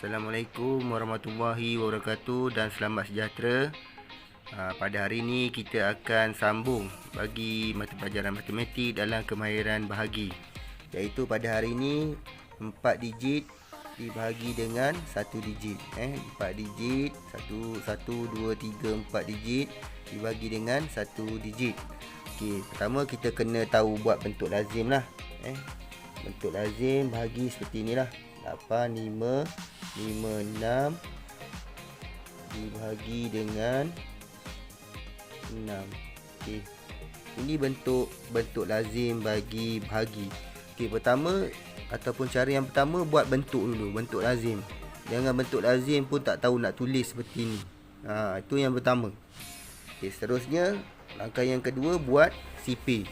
Assalamualaikum warahmatullahi wabarakatuh dan selamat sejahtera. Pada hari ini kita akan sambung bagi mata pelajaran matematik dalam kemahiran bahagi, iaitu pada hari ini 4 digit dibahagi dengan 1 digit. 4 digit, 1, 2, 3, 4 digit dibagi dengan 1 digit. Okey, pertama kita kena tahu buat bentuk lazim lah. Bentuk lazim bahagi seperti inilah. 8, 5, 6 dibahagi dengan 6. Okey. Ini bentuk lazim bagi bahagi. Okey, pertama ataupun cara yang pertama buat bentuk dulu, bentuk lazim. Jangan bentuk lazim pun tak tahu nak tulis seperti ni. Itu yang pertama. Okey, seterusnya langkah yang kedua buat sipir.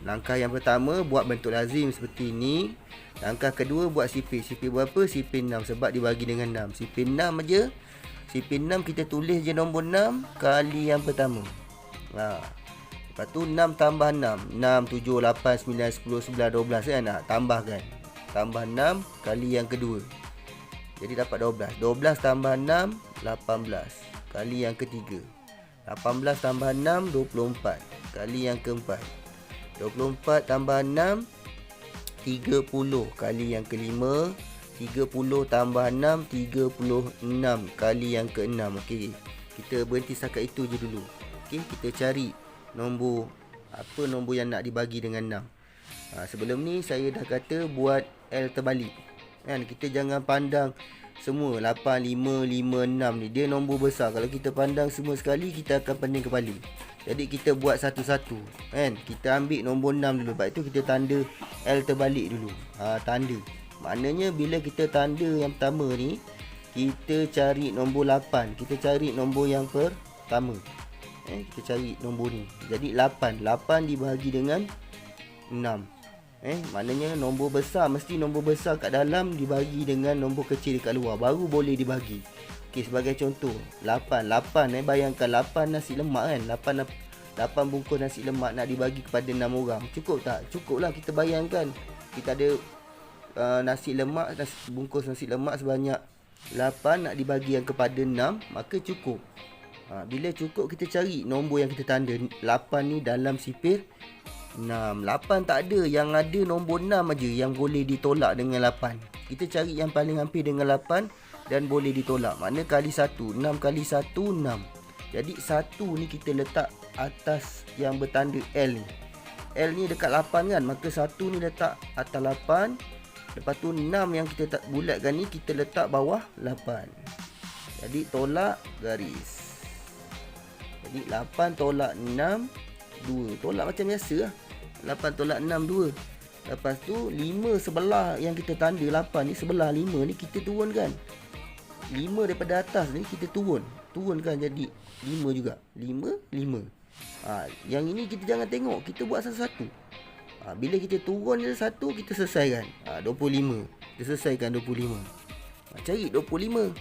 Langkah yang pertama buat bentuk lazim seperti ini. Langkah kedua buat sipir. Sipir berapa? Sipir 6 sebab dibagi dengan 6. Sipir 6 aja. Sipir 6 kita tulis je nombor 6 kali yang pertama. Lepas tu 6 tambah 6. 6, 7, 8, 9, 10, 11, 12 kan? Tambahkan. Tambah 6 kali yang kedua. Jadi dapat 12. 12 tambah 6, 18 kali yang ketiga. 18 tambah 6, 24 kali yang keempat. 24 tambah 6, 30 kali yang kelima. 30 tambah 6, 36 kali yang keenam. Okey, kita berhenti setakat itu je dulu. Okey, kita cari nombor, apa nombor yang nak dibagi dengan 6. Sebelum ni saya dah kata buat L terbalik. Kita jangan pandang semua 8, 5, 5, 6 ni. Dia nombor besar. Kalau kita pandang semua sekali, kita akan pening kepala. Jadi kita buat satu-satu. Kita ambil nombor 6 dulu. Lepas tu kita tanda L terbalik dulu. Tanda. Maknanya bila kita tanda yang pertama ni, kita cari nombor 8. Kita cari nombor yang pertama. Kita cari nombor ni. Jadi 8. 8 dibahagi dengan 6. Maknanya nombor besar, mesti nombor besar kat dalam dibagi dengan nombor kecil dekat luar, baru boleh dibagi. Okey, sebagai contoh 8. Bayangkan 8 nasi lemak kan. 8 bungkus nasi lemak nak dibagi kepada 6 orang. Cukup tak? Cukup lah. Kita bayangkan kita ada nasi lemak, bungkus nasi lemak sebanyak 8 nak dibagi yang kepada 6, maka cukup. Bila cukup, kita cari nombor yang kita tanda 8 ni dalam sipir 6. 8 tak ada, yang ada nombor 6 aja yang boleh ditolak dengan 8. Kita cari yang paling hampir dengan 8 dan boleh ditolak. Makna kali 1, 6 kali 1, 6. Jadi 1 ni kita letak atas yang bertanda L ni. L ni dekat 8 kan, maka 1 ni letak atas 8. Lepas tu 6 yang kita bulatkan ni kita letak bawah 8. Jadi tolak garis. Jadi 8 tolak 6, 2. Tolak macam biasa lah. 8 tolak 6, 2. Lepas tu 5 sebelah yang kita tanda 8 ni, sebelah 5 ni kita turunkan. 5 daripada atas ni kita turunkan jadi 5 juga. 5, 5. Yang ini kita jangan tengok, kita buat satu-satu. Bila kita turun je satu, kita selesaikan. 25. Kita selesaikan 25. Cari 25.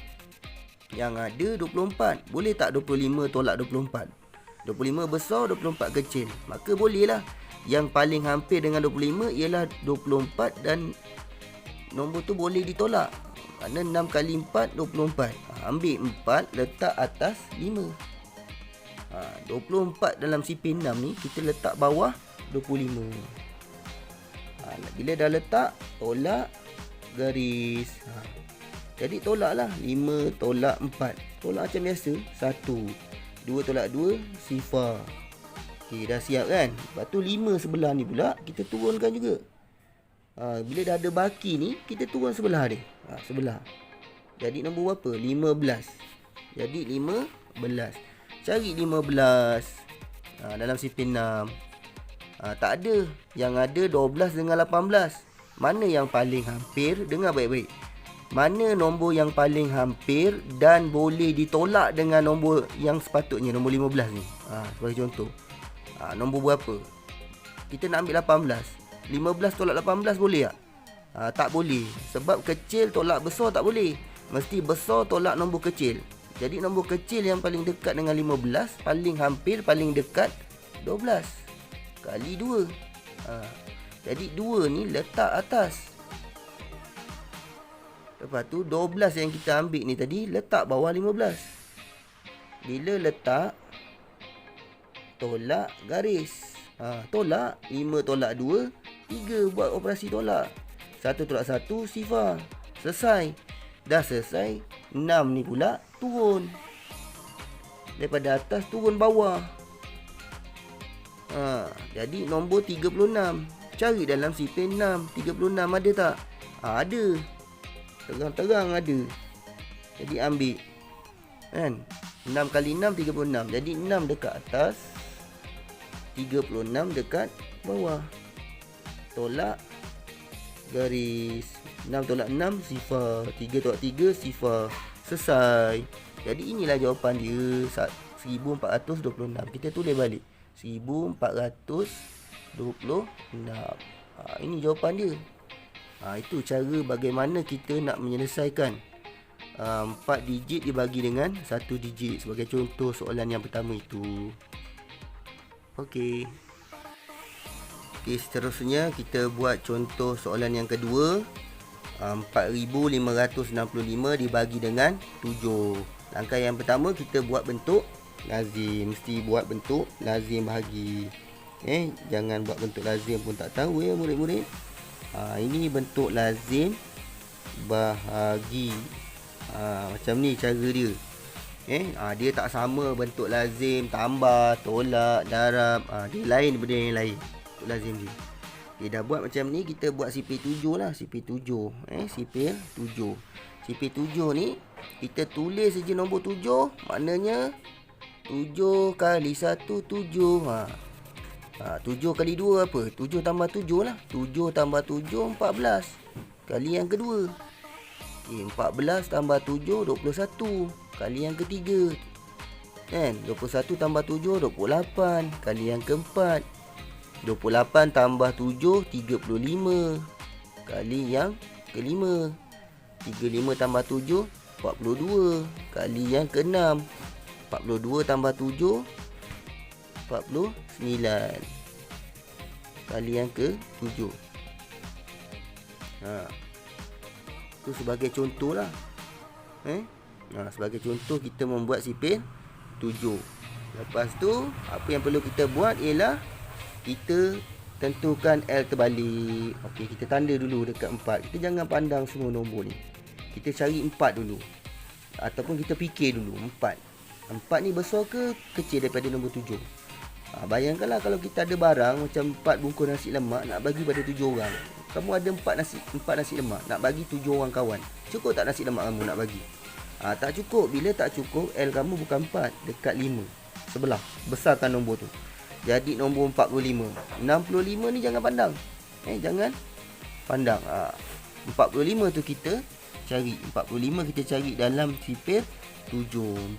Yang ada 24. Boleh tak 25 tolak 24? 25 besar, 24 kecil. Maka bolehlah. Yang paling hampir dengan 25 ialah 24 dan nombor tu boleh ditolak. Kerana 6 kali 4, 24. Ambil 4, letak atas 5. 24 dalam sipir 6 ni, kita letak bawah 25. Bila dah letak, tolak garis. Jadi tolaklah. 5 tolak 4. Tolak macam biasa. 1. 2 tolak 2, sifar. Okey, dah siap kan? Lepas tu 5 sebelah ni pula, kita turunkan juga. Bila dah ada baki ni, kita turun sebelah dia. Sebelah. Jadi nombor berapa? 15. Jadi 15. Cari 15 dalam sipir 6. Tak ada. Yang ada 12 dengan 18. Mana yang paling hampir? Dengar baik-baik. Mana nombor yang paling hampir dan boleh ditolak dengan nombor yang sepatutnya, nombor 15 ni. Sebagai contoh. Nombor berapa? Kita nak ambil 18. 15 tolak 18 boleh tak? Tak boleh. Sebab kecil tolak besar tak boleh. Mesti besar tolak nombor kecil. Jadi nombor kecil yang paling dekat dengan 15, paling hampir, paling dekat 12. Kali 2. Jadi 2 ni letak atas. Lepas tu 12 yang kita ambil ni tadi letak bawah 15. Bila letak, tolak garis. Tolak 5 tolak 2, 3 buat operasi tolak. 1 tolak 1 sifar. Selesai. Dah selesai. 6 ni pula turun. Daripada atas turun bawah. Jadi nombor 36. Cari dalam sipir 6. 36 ada tak? Ada. Terang-terang ada. Jadi ambil. Kan? 6 kali 6 36. Jadi 6 dekat atas, 36 dekat bawah. Tolak garis. 6 tolak 6 sifar. 3 tolak 3 sifar. Selesai. Jadi inilah jawapan dia, 1426. Kita tulis balik 1426. Ini jawapan dia. Itu cara bagaimana kita nak menyelesaikan 4 digit dibagi dengan 1 digit, sebagai contoh soalan yang pertama itu. Okey, seterusnya kita buat contoh soalan yang kedua. 4565 dibagi dengan 7. Langkah yang pertama kita buat bentuk lazim. Mesti buat bentuk lazim bahagi. Jangan buat bentuk lazim pun tak tahu ya murid-murid. Ini bentuk lazim bahagi. Macam ni cara dia. Dia tak sama bentuk lazim tambah, tolak, darab. Dia lain daripada yang lain. Bentuk lazim dia. Okay, dah buat macam ni, kita buat sipir 7 lah. Sipir 7. Sipir 7. Sipir 7 ni kita tulis saja nombor 7. Maknanya 7 kali 1 7. 7 kali 2 apa? 7 tambah 7 lah. 7 tambah 7 14. Kali yang kedua. 14 tambah 7 21. Kali yang ketiga. Kan? 21 tambah 7 28. Kali yang keempat. 28 tambah 7 35. Kali yang kelima. 35 tambah 7 42. Kali yang keenam. 42 tambah 7 49. Kali yang ke-7. Itu sebagai contoh lah. Sebagai contoh kita membuat sipir 7. Lepas tu apa yang perlu kita buat ialah kita tentukan L terbalik. Okey, kita tanda dulu dekat 4. Kita jangan pandang semua nombor ni. Kita cari 4 dulu. Ataupun kita fikir dulu 4. 4 ni besar ke kecil daripada nombor 7? Bayangkanlah kalau kita ada barang macam 4 bungkus nasi lemak nak bagi pada 7 orang. Kamu ada 4 nasi lemak nak bagi 7 orang kawan. Cukup tak nasi lemak kamu nak bagi? Tak cukup. Bila tak cukup, L kamu bukan 4, dekat 5. Sebelah. Besarkan nombor tu. Jadi nombor 45. 65 ni jangan pandang. Jangan pandang. 45 tu kita cari. 45 kita cari dalam sipir 7.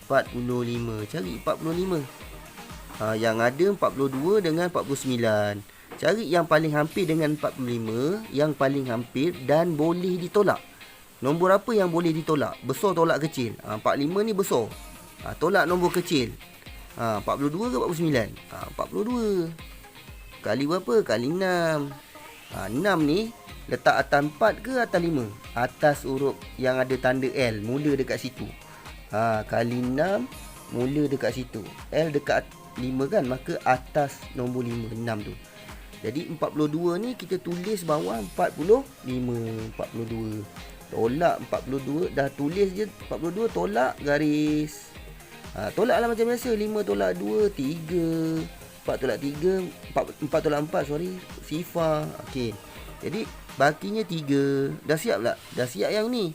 45. Cari 45. Yang ada 42 dengan 49. Cari yang paling hampir dengan 45. Yang paling hampir dan boleh ditolak. Nombor apa yang boleh ditolak? Besar tolak kecil. 45 ni besar. Tolak nombor kecil. 42 ke 49? 42. Kali berapa? Kali 6. 6 ni letak atas 4 ke atas 5? Atas huruf yang ada tanda L. Mula dekat situ. Kali 6 mula dekat situ. L dekat 5 kan? Maka atas nombor 5. 6 tu. Jadi 42 ni kita tulis bawah 45. 42. Tolak 42. Dah tulis je 42. Tolak garis. Tolaklah macam biasa. 5 tolak 2 3. 4 tolak 3 4 tolak 4 sorry. Sifar. Okey. Jadi bakinya 3. Dah siap tak? Dah siap yang ni.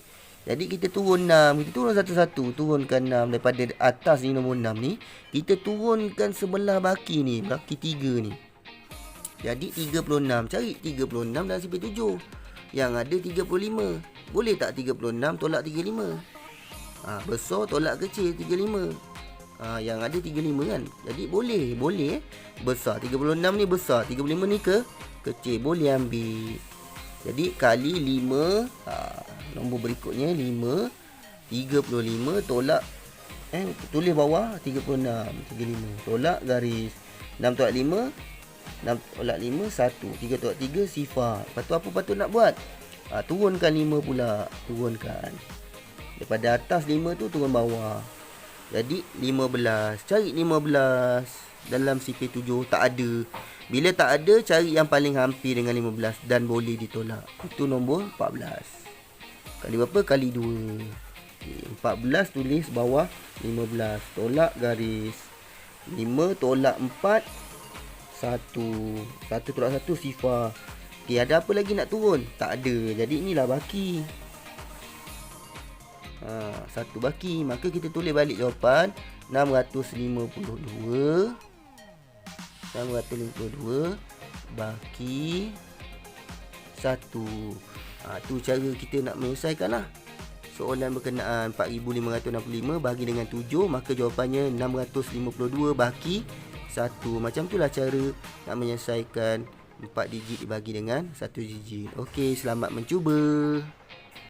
Jadi kita turun 6. Kita turun satu-satu. Turunkan 6 daripada atas ni nombor 6 ni. Kita turunkan sebelah baki ni. Baki 3 ni. Jadi 36. Cari 36 dalam sipir 7. Yang ada 35. Boleh tak 36 tolak 35? Besar tolak kecil 35. Yang ada 35 kan. Jadi boleh besar. 36 ni besar, 35 ni kecil. Boleh ambil. Jadi kali 5. Nombor berikutnya 5. 35 tolak tulis bawah 36. 35 tolak garis. 6 tolak 5 6 tolak 5 1. 3 tolak 3 sifar. Lepas tu apa patut nak buat? Turunkan 5 pula. Turunkan. Daripada atas 5 tu turun bawah. Jadi 15. Cari 15 dalam CP7. Tak ada. Bila tak ada, cari yang paling hampir dengan 15 dan boleh ditolak. Itu nombor 14. Kali berapa? Kali 2. 14 tulis bawah 15. Tolak garis. 5 tolak 4. 1. 1 tolak 1 sifar. Okay, ada apa lagi nak turun? Tak ada. Jadi inilah baki. 1 baki. Maka kita tulis balik jawapan 652 baki 1. Tu cara kita nak menyelesaikan lah. Soalan berkenaan 4565 bagi dengan 7. Maka jawapannya 652 baki 1. Macam tu lah cara nak menyelesaikan 4 digit dibagi dengan 1 digit. Okey, selamat mencuba.